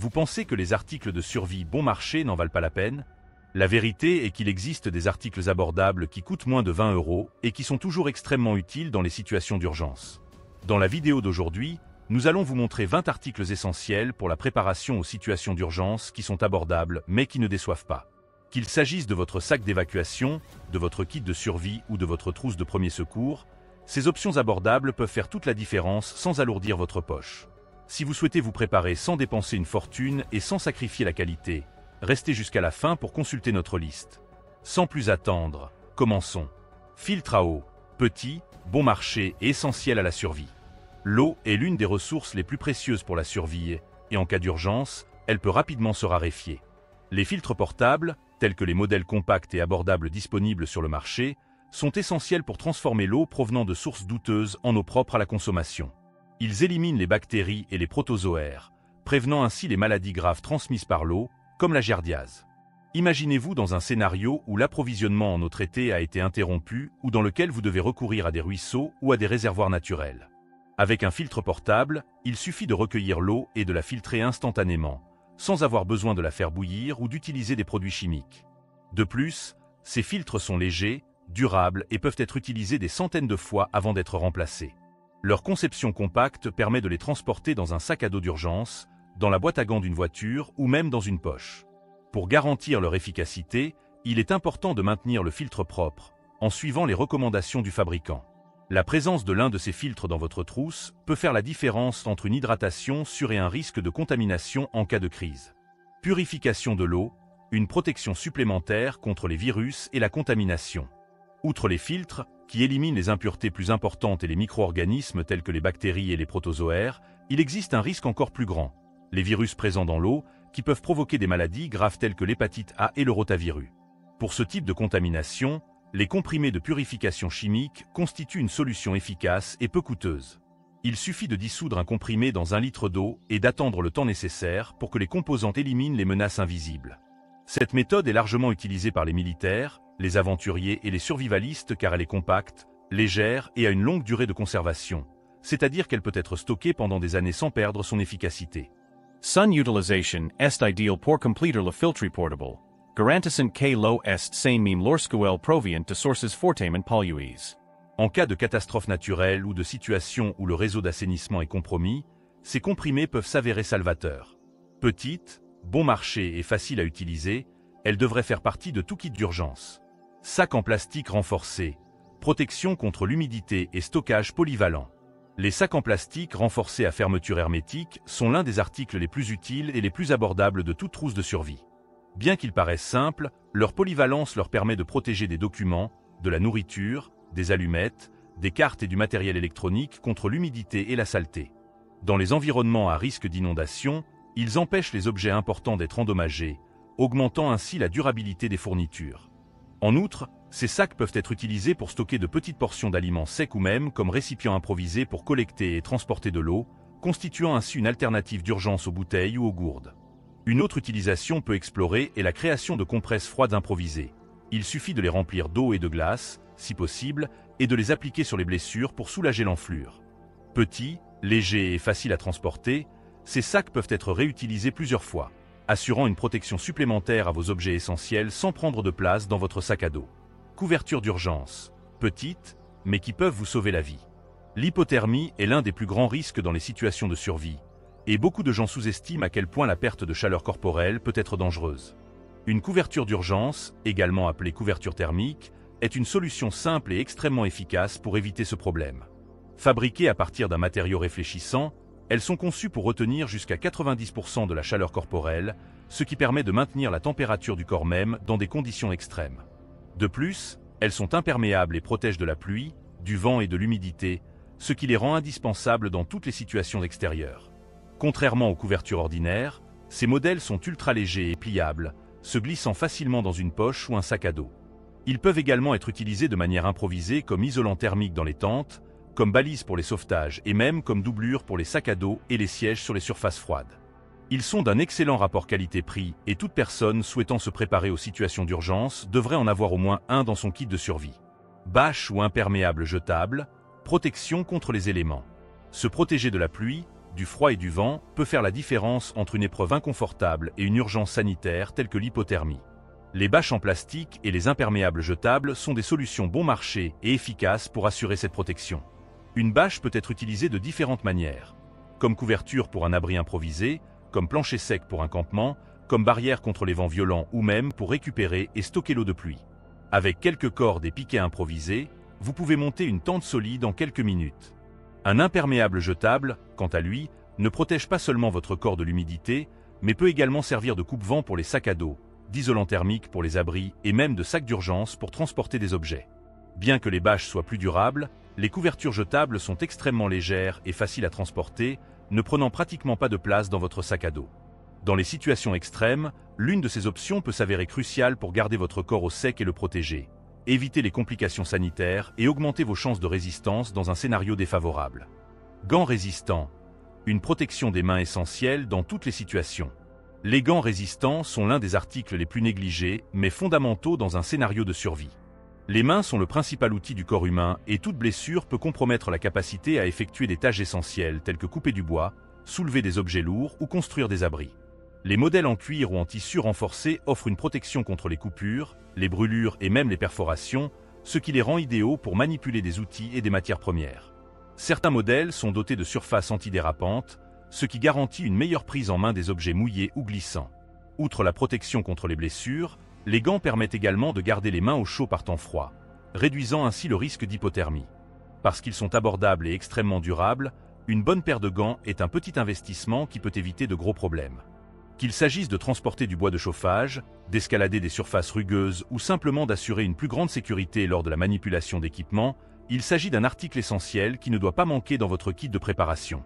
Vous pensez que les articles de survie bon marché n'en valent pas la peine? La vérité est qu'il existe des articles abordables qui coûtent moins de 20 € et qui sont toujours extrêmement utiles dans les situations d'urgence. Dans la vidéo d'aujourd'hui, nous allons vous montrer 20 articles essentiels pour la préparation aux situations d'urgence qui sont abordables mais qui ne déçoivent pas. Qu'il s'agisse de votre sac d'évacuation, de votre kit de survie ou de votre trousse de premier secours, ces options abordables peuvent faire toute la différence sans alourdir votre poche. Si vous souhaitez vous préparer sans dépenser une fortune et sans sacrifier la qualité, restez jusqu'à la fin pour consulter notre liste. Sans plus attendre, commençons. Filtre à eau, petit, bon marché et essentiel à la survie. L'eau est l'une des ressources les plus précieuses pour la survie et en cas d'urgence, elle peut rapidement se raréfier. Les filtres portables, tels que les modèles compacts et abordables disponibles sur le marché, sont essentiels pour transformer l'eau provenant de sources douteuses en eau propre à la consommation. Ils éliminent les bactéries et les protozoaires, prévenant ainsi les maladies graves transmises par l'eau, comme la giardiase. Imaginez-vous dans un scénario où l'approvisionnement en eau traitée a été interrompu ou dans lequel vous devez recourir à des ruisseaux ou à des réservoirs naturels. Avec un filtre portable, il suffit de recueillir l'eau et de la filtrer instantanément, sans avoir besoin de la faire bouillir ou d'utiliser des produits chimiques. De plus, ces filtres sont légers, durables et peuvent être utilisés des centaines de fois avant d'être remplacés. Leur conception compacte permet de les transporter dans un sac à dos d'urgence, dans la boîte à gants d'une voiture ou même dans une poche. Pour garantir leur efficacité, il est important de maintenir le filtre propre, en suivant les recommandations du fabricant. La présence de l'un de ces filtres dans votre trousse peut faire la différence entre une hydratation sûre et un risque de contamination en cas de crise. Purification de l'eau, une protection supplémentaire contre les virus et la contamination. Outre les filtres, qui éliminent les impuretés plus importantes et les micro-organismes tels que les bactéries et les protozoaires, il existe un risque encore plus grand, les virus présents dans l'eau, qui peuvent provoquer des maladies graves telles que l'hépatite A et le rotavirus. Pour ce type de contamination, les comprimés de purification chimique constituent une solution efficace et peu coûteuse. Il suffit de dissoudre un comprimé dans 1 litre d'eau et d'attendre le temps nécessaire pour que les composantes éliminent les menaces invisibles. Cette méthode est largement utilisée par les militaires, les aventuriers et les survivalistes car elle est compacte, légère et a une longue durée de conservation, c'est-à-dire qu'elle peut être stockée pendant des années sans perdre son efficacité. Sun utilization est ideal pour completer le filtre portable. Garantisant que l'eau est saine même lorsqu'elle provient de sources fortement polluées. En cas de catastrophe naturelle ou de situation où le réseau d'assainissement est compromis, ces comprimés peuvent s'avérer salvateurs. Petite, bon marché et facile à utiliser, elle devrait faire partie de tout kit d'urgence. Sac en plastique renforcé, protection contre l'humidité et stockage polyvalent. Les sacs en plastique renforcés à fermeture hermétique sont l'un des articles les plus utiles et les plus abordables de toute trousse de survie. Bien qu'ils paraissent simples, leur polyvalence leur permet de protéger des documents, de la nourriture, des allumettes, des cartes et du matériel électronique contre l'humidité et la saleté. Dans les environnements à risque d'inondation, ils empêchent les objets importants d'être endommagés, augmentant ainsi la durabilité des fournitures. En outre, ces sacs peuvent être utilisés pour stocker de petites portions d'aliments secs ou même comme récipients improvisés pour collecter et transporter de l'eau, constituant ainsi une alternative d'urgence aux bouteilles ou aux gourdes. Une autre utilisation peu explorée est la création de compresses froides improvisées. Il suffit de les remplir d'eau et de glace, si possible, et de les appliquer sur les blessures pour soulager l'enflure. Petits, légers et faciles à transporter, ces sacs peuvent être réutilisés plusieurs fois, assurant une protection supplémentaire à vos objets essentiels sans prendre de place dans votre sac à dos. Couverture d'urgence, petites, mais qui peuvent vous sauver la vie. L'hypothermie est l'un des plus grands risques dans les situations de survie, et beaucoup de gens sous-estiment à quel point la perte de chaleur corporelle peut être dangereuse. Une couverture d'urgence, également appelée couverture thermique, est une solution simple et extrêmement efficace pour éviter ce problème. Fabriquées à partir d'un matériau réfléchissant, elles sont conçues pour retenir jusqu'à 90% de la chaleur corporelle, ce qui permet de maintenir la température du corps même dans des conditions extrêmes. De plus, elles sont imperméables et protègent de la pluie, du vent et de l'humidité, ce qui les rend indispensables dans toutes les situations extérieures. Contrairement aux couvertures ordinaires, ces modèles sont ultra légers et pliables, se glissant facilement dans une poche ou un sac à dos. Ils peuvent également être utilisés de manière improvisée comme isolant thermique dans les tentes, comme balise pour les sauvetages et même comme doublure pour les sacs à dos et les sièges sur les surfaces froides. Ils sont d'un excellent rapport qualité-prix et toute personne souhaitant se préparer aux situations d'urgence devrait en avoir au moins un dans son kit de survie. Bâche ou imperméable jetable, protection contre les éléments. Se protéger de la pluie, du froid et du vent peut faire la différence entre une épreuve inconfortable et une urgence sanitaire telle que l'hypothermie. Les bâches en plastique et les imperméables jetables sont des solutions bon marché et efficaces pour assurer cette protection. Une bâche peut être utilisée de différentes manières. Comme couverture pour un abri improvisé, comme plancher sec pour un campement, comme barrière contre les vents violents ou même pour récupérer et stocker l'eau de pluie. Avec quelques cordes et piquets improvisés, vous pouvez monter une tente solide en quelques minutes. Un imperméable jetable, quant à lui, ne protège pas seulement votre corps de l'humidité, mais peut également servir de coupe-vent pour les sacs à dos, d'isolant thermique pour les abris et même de sac d'urgence pour transporter des objets. Bien que les bâches soient plus durables, les couvertures jetables sont extrêmement légères et faciles à transporter, ne prenant pratiquement pas de place dans votre sac à dos. Dans les situations extrêmes, l'une de ces options peut s'avérer cruciale pour garder votre corps au sec et le protéger, éviter les complications sanitaires et augmenter vos chances de résistance dans un scénario défavorable. Gants résistants. Une protection des mains essentielle dans toutes les situations. Les gants résistants sont l'un des articles les plus négligés, mais fondamentaux dans un scénario de survie. Les mains sont le principal outil du corps humain et toute blessure peut compromettre la capacité à effectuer des tâches essentielles telles que couper du bois, soulever des objets lourds ou construire des abris. Les modèles en cuir ou en tissu renforcé offrent une protection contre les coupures, les brûlures et même les perforations, ce qui les rend idéaux pour manipuler des outils et des matières premières. Certains modèles sont dotés de surfaces antidérapantes, ce qui garantit une meilleure prise en main des objets mouillés ou glissants. Outre la protection contre les blessures, les gants permettent également de garder les mains au chaud par temps froid, réduisant ainsi le risque d'hypothermie. Parce qu'ils sont abordables et extrêmement durables, une bonne paire de gants est un petit investissement qui peut éviter de gros problèmes. Qu'il s'agisse de transporter du bois de chauffage, d'escalader des surfaces rugueuses ou simplement d'assurer une plus grande sécurité lors de la manipulation d'équipements, il s'agit d'un article essentiel qui ne doit pas manquer dans votre kit de préparation.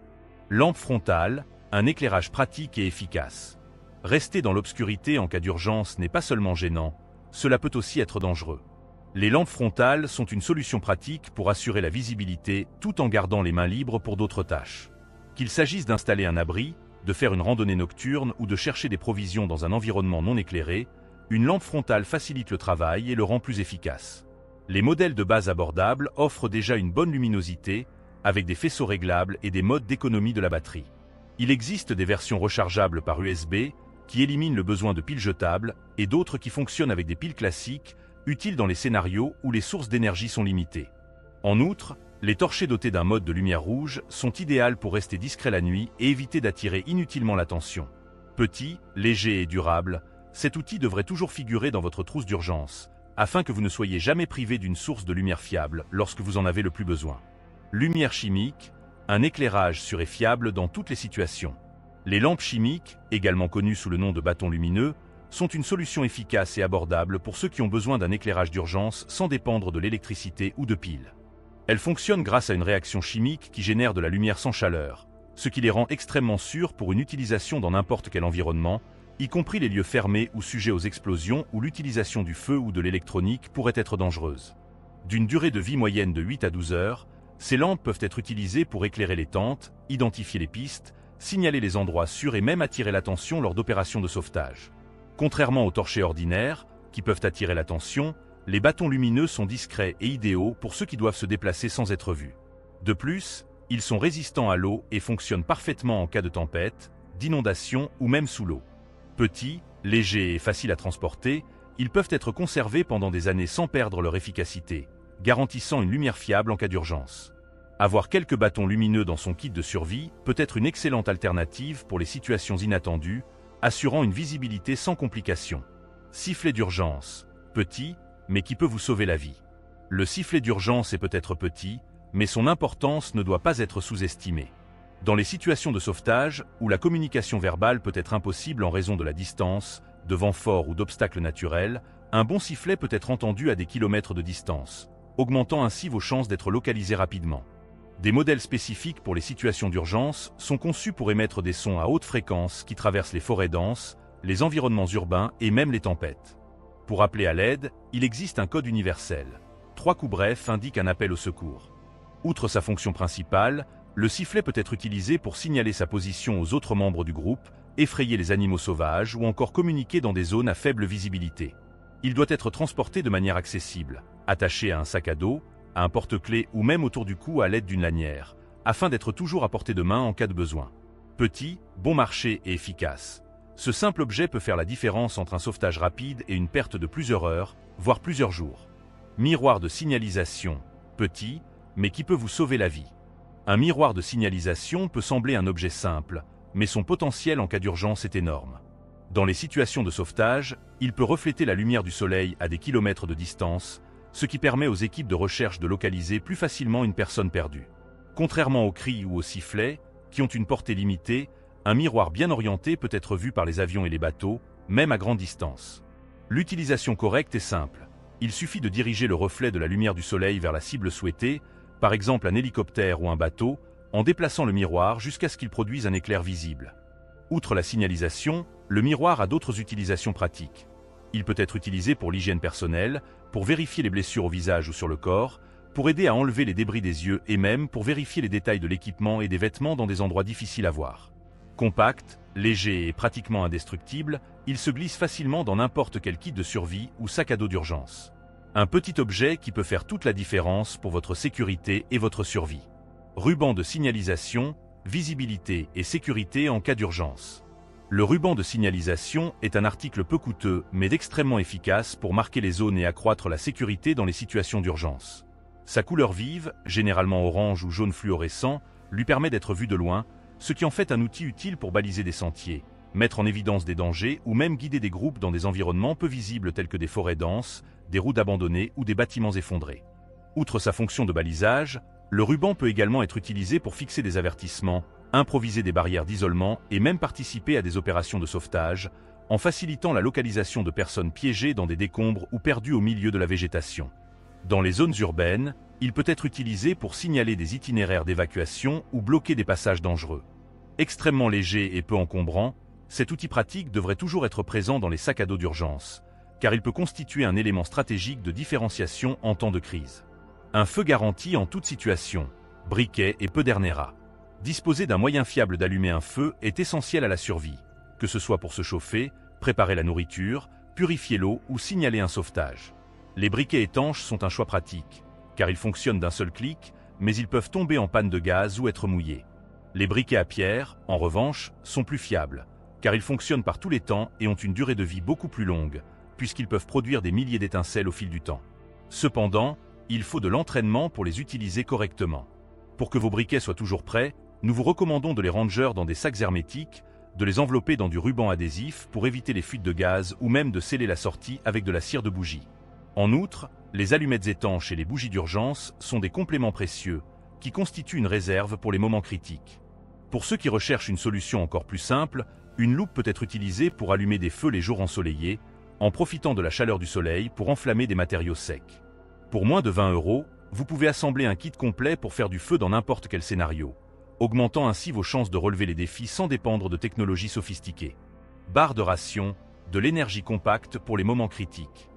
Lampe frontale, un éclairage pratique et efficace. Rester dans l'obscurité en cas d'urgence n'est pas seulement gênant, cela peut aussi être dangereux. Les lampes frontales sont une solution pratique pour assurer la visibilité tout en gardant les mains libres pour d'autres tâches. Qu'il s'agisse d'installer un abri, de faire une randonnée nocturne ou de chercher des provisions dans un environnement non éclairé, une lampe frontale facilite le travail et le rend plus efficace. Les modèles de base abordables offrent déjà une bonne luminosité, avec des faisceaux réglables et des modes d'économie de la batterie. Il existe des versions rechargeables par USB, qui éliminent le besoin de piles jetables, et d'autres qui fonctionnent avec des piles classiques, utiles dans les scénarios où les sources d'énergie sont limitées. En outre, les torchers dotés d'un mode de lumière rouge sont idéales pour rester discrets la nuit et éviter d'attirer inutilement l'attention. Petit, léger et durable, cet outil devrait toujours figurer dans votre trousse d'urgence, afin que vous ne soyez jamais privé d'une source de lumière fiable lorsque vous en avez le plus besoin. Lumière chimique, un éclairage sûr et fiable dans toutes les situations. Les lampes chimiques, également connues sous le nom de bâtons lumineux, sont une solution efficace et abordable pour ceux qui ont besoin d'un éclairage d'urgence sans dépendre de l'électricité ou de piles. Elles fonctionnent grâce à une réaction chimique qui génère de la lumière sans chaleur, ce qui les rend extrêmement sûres pour une utilisation dans n'importe quel environnement, y compris les lieux fermés ou sujets aux explosions où l'utilisation du feu ou de l'électronique pourrait être dangereuse. D'une durée de vie moyenne de 8 à 12 heures, ces lampes peuvent être utilisées pour éclairer les tentes, identifier les pistes, signaler les endroits sûrs et même attirer l'attention lors d'opérations de sauvetage. Contrairement aux torchers ordinaires, qui peuvent attirer l'attention, les bâtons lumineux sont discrets et idéaux pour ceux qui doivent se déplacer sans être vus. De plus, ils sont résistants à l'eau et fonctionnent parfaitement en cas de tempête, d'inondation ou même sous l'eau. Petits, légers et faciles à transporter, ils peuvent être conservés pendant des années sans perdre leur efficacité, garantissant une lumière fiable en cas d'urgence. Avoir quelques bâtons lumineux dans son kit de survie peut être une excellente alternative pour les situations inattendues, assurant une visibilité sans complications. Sifflet d'urgence, petit, mais qui peut vous sauver la vie. Le sifflet d'urgence est peut-être petit, mais son importance ne doit pas être sous-estimée. Dans les situations de sauvetage, où la communication verbale peut être impossible en raison de la distance, de vents forts ou d'obstacles naturels, un bon sifflet peut être entendu à des kilomètres de distance, augmentant ainsi vos chances d'être localisé rapidement. Des modèles spécifiques pour les situations d'urgence sont conçus pour émettre des sons à haute fréquence qui traversent les forêts denses, les environnements urbains et même les tempêtes. Pour appeler à l'aide, il existe un code universel. 3 coups brefs indiquent un appel au secours. Outre sa fonction principale, le sifflet peut être utilisé pour signaler sa position aux autres membres du groupe, effrayer les animaux sauvages ou encore communiquer dans des zones à faible visibilité. Il doit être transporté de manière accessible, attaché à un sac à dos, à un porte-clés ou même autour du cou à l'aide d'une lanière, afin d'être toujours à portée de main en cas de besoin. Petit, bon marché et efficace. Ce simple objet peut faire la différence entre un sauvetage rapide et une perte de plusieurs heures, voire plusieurs jours. Miroir de signalisation. Petit, mais qui peut vous sauver la vie. Un miroir de signalisation peut sembler un objet simple, mais son potentiel en cas d'urgence est énorme. Dans les situations de sauvetage, il peut refléter la lumière du soleil à des kilomètres de distance, ce qui permet aux équipes de recherche de localiser plus facilement une personne perdue. Contrairement aux cris ou aux sifflets, qui ont une portée limitée, un miroir bien orienté peut être vu par les avions et les bateaux, même à grande distance. L'utilisation correcte est simple. Il suffit de diriger le reflet de la lumière du soleil vers la cible souhaitée, par exemple un hélicoptère ou un bateau, en déplaçant le miroir jusqu'à ce qu'il produise un éclair visible. Outre la signalisation, le miroir a d'autres utilisations pratiques. Il peut être utilisé pour l'hygiène personnelle, pour vérifier les blessures au visage ou sur le corps, pour aider à enlever les débris des yeux et même pour vérifier les détails de l'équipement et des vêtements dans des endroits difficiles à voir. Compact, léger et pratiquement indestructible, il se glisse facilement dans n'importe quel kit de survie ou sac à dos d'urgence. Un petit objet qui peut faire toute la différence pour votre sécurité et votre survie. Ruban de signalisation, visibilité et sécurité en cas d'urgence. Le ruban de signalisation est un article peu coûteux mais extrêmement efficace pour marquer les zones et accroître la sécurité dans les situations d'urgence. Sa couleur vive, généralement orange ou jaune fluorescent, lui permet d'être vu de loin, ce qui en fait un outil utile pour baliser des sentiers, mettre en évidence des dangers ou même guider des groupes dans des environnements peu visibles tels que des forêts denses, des routes abandonnées ou des bâtiments effondrés. Outre sa fonction de balisage, le ruban peut également être utilisé pour fixer des avertissements, improviser des barrières d'isolement et même participer à des opérations de sauvetage, en facilitant la localisation de personnes piégées dans des décombres ou perdues au milieu de la végétation. Dans les zones urbaines, il peut être utilisé pour signaler des itinéraires d'évacuation ou bloquer des passages dangereux. Extrêmement léger et peu encombrant, cet outil pratique devrait toujours être présent dans les sacs à dos d'urgence, car il peut constituer un élément stratégique de différenciation en temps de crise. Un feu garanti en toute situation, briquet et Pedernera. Disposer d'un moyen fiable d'allumer un feu est essentiel à la survie, que ce soit pour se chauffer, préparer la nourriture, purifier l'eau ou signaler un sauvetage. Les briquets étanches sont un choix pratique, car ils fonctionnent d'un seul clic, mais ils peuvent tomber en panne de gaz ou être mouillés. Les briquets à pierre, en revanche, sont plus fiables, car ils fonctionnent par tous les temps et ont une durée de vie beaucoup plus longue, puisqu'ils peuvent produire des milliers d'étincelles au fil du temps. Cependant, il faut de l'entraînement pour les utiliser correctement. Pour que vos briquets soient toujours prêts, nous vous recommandons de les ranger dans des sacs hermétiques, de les envelopper dans du ruban adhésif pour éviter les fuites de gaz ou même de sceller la sortie avec de la cire de bougie. En outre, les allumettes étanches et les bougies d'urgence sont des compléments précieux qui constituent une réserve pour les moments critiques. Pour ceux qui recherchent une solution encore plus simple, une loupe peut être utilisée pour allumer des feux les jours ensoleillés, en profitant de la chaleur du soleil pour enflammer des matériaux secs. Pour moins de 20 €, vous pouvez assembler un kit complet pour faire du feu dans n'importe quel scénario, augmentant ainsi vos chances de relever les défis sans dépendre de technologies sophistiquées. Barre de ration, de l'énergie compacte pour les moments critiques.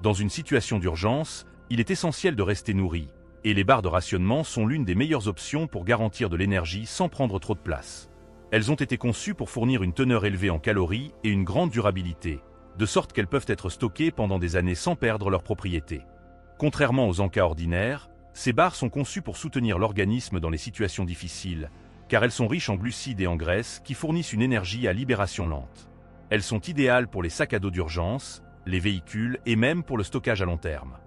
Dans une situation d'urgence, il est essentiel de rester nourri, et les barres de rationnement sont l'une des meilleures options pour garantir de l'énergie sans prendre trop de place. Elles ont été conçues pour fournir une teneur élevée en calories et une grande durabilité, de sorte qu'elles peuvent être stockées pendant des années sans perdre leurs propriétés. Contrairement aux encas ordinaires, ces barres sont conçues pour soutenir l'organisme dans les situations difficiles, car elles sont riches en glucides et en graisses qui fournissent une énergie à libération lente. Elles sont idéales pour les sacs à dos d'urgence, les véhicules et même pour le stockage à long terme.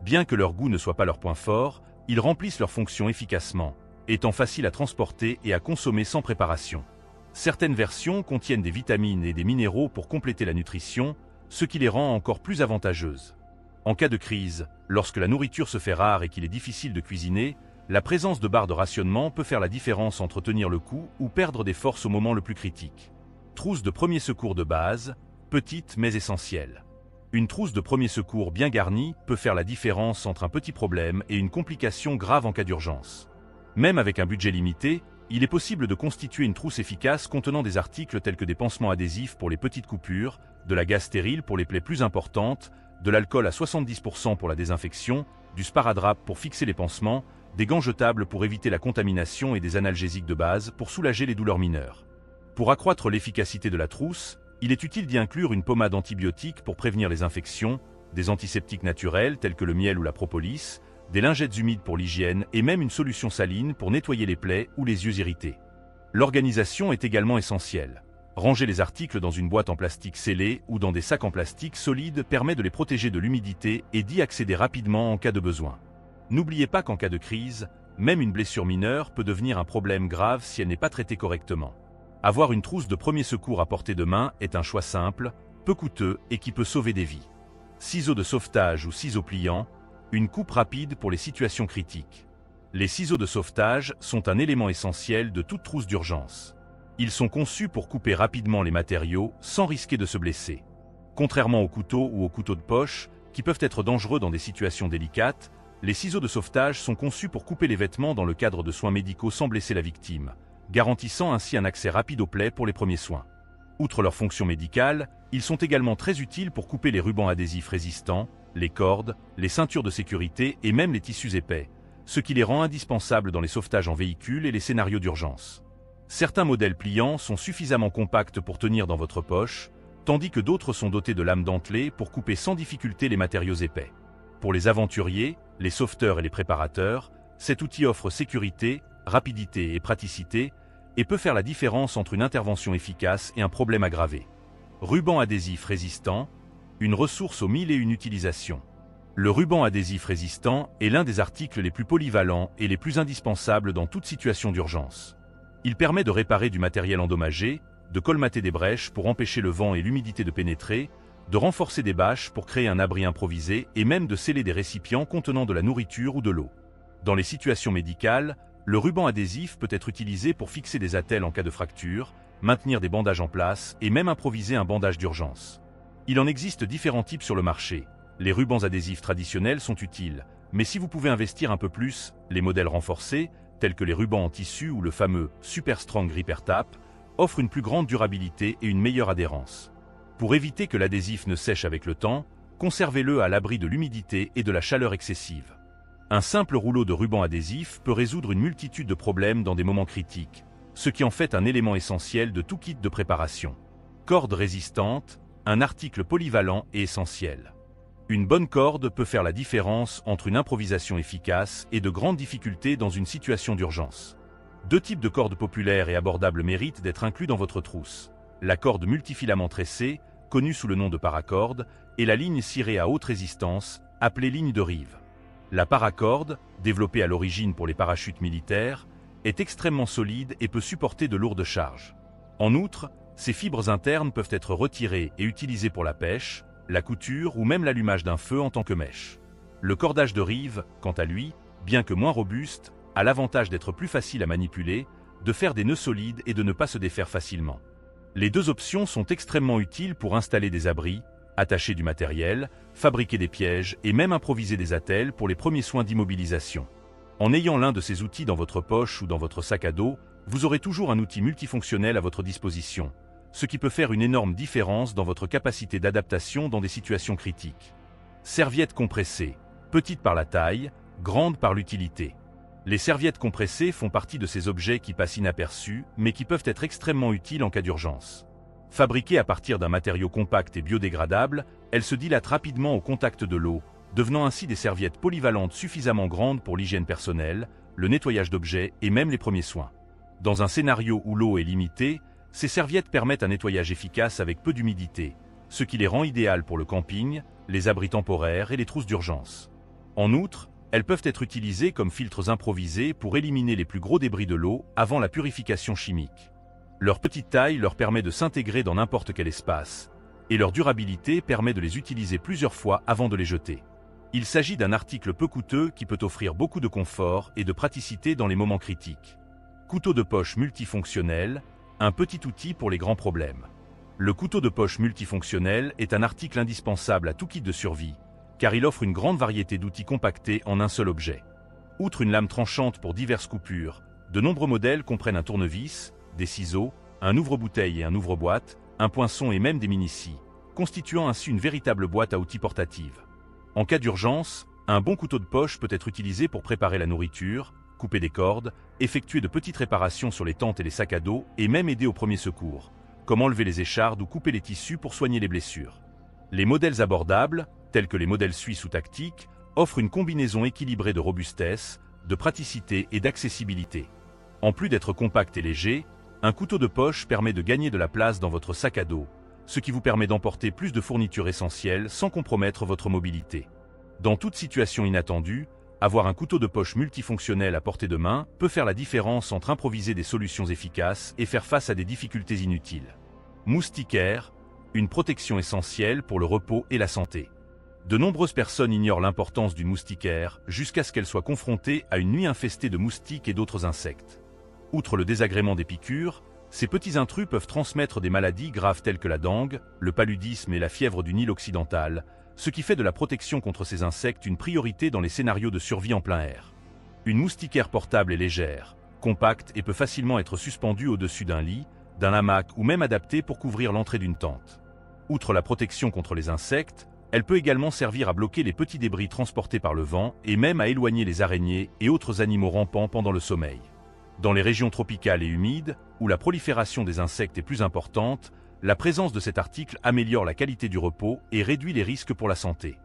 Bien que leur goût ne soit pas leur point fort, ils remplissent leur fonction efficacement, étant faciles à transporter et à consommer sans préparation. Certaines versions contiennent des vitamines et des minéraux pour compléter la nutrition, ce qui les rend encore plus avantageuses. En cas de crise, lorsque la nourriture se fait rare et qu'il est difficile de cuisiner, la présence de barres de rationnement peut faire la différence entre tenir le coup ou perdre des forces au moment le plus critique. Trousse de premier secours de base, petite mais essentielle. Une trousse de premier secours bien garnie peut faire la différence entre un petit problème et une complication grave en cas d'urgence. Même avec un budget limité, il est possible de constituer une trousse efficace contenant des articles tels que des pansements adhésifs pour les petites coupures, de la gaze stérile pour les plaies plus importantes, de l'alcool à 70% pour la désinfection, du sparadrap pour fixer les pansements, des gants jetables pour éviter la contamination et des analgésiques de base pour soulager les douleurs mineures. Pour accroître l'efficacité de la trousse, il est utile d'y inclure une pommade antibiotique pour prévenir les infections, des antiseptiques naturels tels que le miel ou la propolis, des lingettes humides pour l'hygiène et même une solution saline pour nettoyer les plaies ou les yeux irrités. L'organisation est également essentielle. Ranger les articles dans une boîte en plastique scellée ou dans des sacs en plastique solide permet de les protéger de l'humidité et d'y accéder rapidement en cas de besoin. N'oubliez pas qu'en cas de crise, même une blessure mineure peut devenir un problème grave si elle n'est pas traitée correctement. Avoir une trousse de premier secours à portée de main est un choix simple, peu coûteux et qui peut sauver des vies. Ciseaux de sauvetage ou ciseaux pliants, une coupe rapide pour les situations critiques. Les ciseaux de sauvetage sont un élément essentiel de toute trousse d'urgence. Ils sont conçus pour couper rapidement les matériaux sans risquer de se blesser. Contrairement aux couteaux ou aux couteaux de poche, qui peuvent être dangereux dans des situations délicates, les ciseaux de sauvetage sont conçus pour couper les vêtements dans le cadre de soins médicaux sans blesser la victime, garantissant ainsi un accès rapide aux plaies pour les premiers soins. Outre leur fonction médicale, ils sont également très utiles pour couper les rubans adhésifs résistants, les cordes, les ceintures de sécurité et même les tissus épais, ce qui les rend indispensables dans les sauvetages en véhicule et les scénarios d'urgence. Certains modèles pliants sont suffisamment compacts pour tenir dans votre poche, tandis que d'autres sont dotés de lames dentelées pour couper sans difficulté les matériaux épais. Pour les aventuriers, les sauveteurs et les préparateurs, cet outil offre sécurité, rapidité et praticité, et peut faire la différence entre une intervention efficace et un problème aggravé. Ruban adhésif résistant, une ressource aux mille et une utilisations. Le ruban adhésif résistant est l'un des articles les plus polyvalents et les plus indispensables dans toute situation d'urgence. Il permet de réparer du matériel endommagé, de colmater des brèches pour empêcher le vent et l'humidité de pénétrer, de renforcer des bâches pour créer un abri improvisé et même de sceller des récipients contenant de la nourriture ou de l'eau. Dans les situations médicales, le ruban adhésif peut être utilisé pour fixer des attelles en cas de fracture, maintenir des bandages en place et même improviser un bandage d'urgence. Il en existe différents types sur le marché. Les rubans adhésifs traditionnels sont utiles, mais si vous pouvez investir un peu plus, les modèles renforcés, tels que les rubans en tissu ou le fameux Super Strong Gripper Tap, offrent une plus grande durabilité et une meilleure adhérence. Pour éviter que l'adhésif ne sèche avec le temps, conservez-le à l'abri de l'humidité et de la chaleur excessive. Un simple rouleau de ruban adhésif peut résoudre une multitude de problèmes dans des moments critiques, ce qui en fait un élément essentiel de tout kit de préparation. Corde résistante, un article polyvalent et essentiel. Une bonne corde peut faire la différence entre une improvisation efficace et de grandes difficultés dans une situation d'urgence. Deux types de cordes populaires et abordables méritent d'être inclus dans votre trousse. La corde multifilament tressée, connue sous le nom de paracorde, et la ligne cirée à haute résistance, appelée ligne de rive. La paracorde, développée à l'origine pour les parachutes militaires, est extrêmement solide et peut supporter de lourdes charges. En outre, ses fibres internes peuvent être retirées et utilisées pour la pêche, la couture ou même l'allumage d'un feu en tant que mèche. Le cordage de rive, quant à lui, bien que moins robuste, a l'avantage d'être plus facile à manipuler, de faire des nœuds solides et de ne pas se défaire facilement. Les deux options sont extrêmement utiles pour installer des abris, attacher du matériel, fabriquer des pièges et même improviser des attelles pour les premiers soins d'immobilisation. En ayant l'un de ces outils dans votre poche ou dans votre sac à dos, vous aurez toujours un outil multifonctionnel à votre disposition, ce qui peut faire une énorme différence dans votre capacité d'adaptation dans des situations critiques. Serviettes compressées, petites par la taille, grandes par l'utilité. Les serviettes compressées font partie de ces objets qui passent inaperçus, mais qui peuvent être extrêmement utiles en cas d'urgence. Fabriquées à partir d'un matériau compact et biodégradable, elles se dilatent rapidement au contact de l'eau, devenant ainsi des serviettes polyvalentes suffisamment grandes pour l'hygiène personnelle, le nettoyage d'objets et même les premiers soins. Dans un scénario où l'eau est limitée, ces serviettes permettent un nettoyage efficace avec peu d'humidité, ce qui les rend idéales pour le camping, les abris temporaires et les trousses d'urgence. En outre, elles peuvent être utilisées comme filtres improvisés pour éliminer les plus gros débris de l'eau avant la purification chimique. Leur petite taille leur permet de s'intégrer dans n'importe quel espace, et leur durabilité permet de les utiliser plusieurs fois avant de les jeter. Il s'agit d'un article peu coûteux qui peut offrir beaucoup de confort et de praticité dans les moments critiques. Couteau de poche multifonctionnel, un petit outil pour les grands problèmes. Le couteau de poche multifonctionnel est un article indispensable à tout kit de survie, car il offre une grande variété d'outils compactés en un seul objet. Outre une lame tranchante pour diverses coupures, de nombreux modèles comprennent un tournevis, des ciseaux, un ouvre-bouteille et un ouvre-boîte, un poinçon et même des mini-scies, constituant ainsi une véritable boîte à outils portative. En cas d'urgence, un bon couteau de poche peut être utilisé pour préparer la nourriture, couper des cordes, effectuer de petites réparations sur les tentes et les sacs à dos et même aider aux premiers secours, comme enlever les échardes ou couper les tissus pour soigner les blessures. Les modèles abordables, tels que les modèles suisses ou tactiques, offrent une combinaison équilibrée de robustesse, de praticité et d'accessibilité. En plus d'être compacts et légers, Un couteau de poche permet de gagner de la place dans votre sac à dos, ce qui vous permet d'emporter plus de fournitures essentielles sans compromettre votre mobilité. Dans toute situation inattendue, avoir un couteau de poche multifonctionnel à portée de main peut faire la différence entre improviser des solutions efficaces et faire face à des difficultés inutiles. Moustiquaire, une protection essentielle pour le repos et la santé. De nombreuses personnes ignorent l'importance d'une moustiquaire jusqu'à ce qu'elles soient confrontées à une nuit infestée de moustiques et d'autres insectes. Outre le désagrément des piqûres, ces petits intrus peuvent transmettre des maladies graves telles que la dengue, le paludisme et la fièvre du Nil occidental, ce qui fait de la protection contre ces insectes une priorité dans les scénarios de survie en plein air. Une moustiquaire portable est légère, compacte et peut facilement être suspendue au-dessus d'un lit, d'un hamac ou même adaptée pour couvrir l'entrée d'une tente. Outre la protection contre les insectes, elle peut également servir à bloquer les petits débris transportés par le vent et même à éloigner les araignées et autres animaux rampants pendant le sommeil. Dans les régions tropicales et humides, où la prolifération des insectes est plus importante, la présence de cet article améliore la qualité du repos et réduit les risques pour la santé.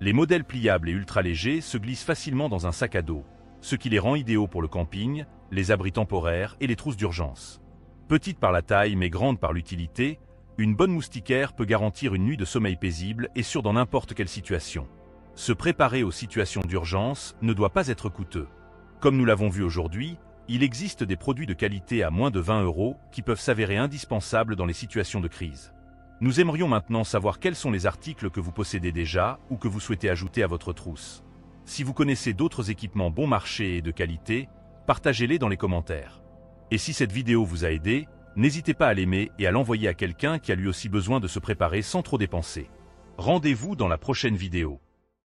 Les modèles pliables et ultra légers se glissent facilement dans un sac à dos, ce qui les rend idéaux pour le camping, les abris temporaires et les trousses d'urgence. Petite par la taille mais grande par l'utilité, une bonne moustiquaire peut garantir une nuit de sommeil paisible et sûre dans n'importe quelle situation. Se préparer aux situations d'urgence ne doit pas être coûteux. Comme nous l'avons vu aujourd'hui, il existe des produits de qualité à moins de 20 € qui peuvent s'avérer indispensables dans les situations de crise. Nous aimerions maintenant savoir quels sont les articles que vous possédez déjà ou que vous souhaitez ajouter à votre trousse. Si vous connaissez d'autres équipements bon marché et de qualité, partagez-les dans les commentaires. Et si cette vidéo vous a aidé, n'hésitez pas à l'aimer et à l'envoyer à quelqu'un qui a lui aussi besoin de se préparer sans trop dépenser. Rendez-vous dans la prochaine vidéo.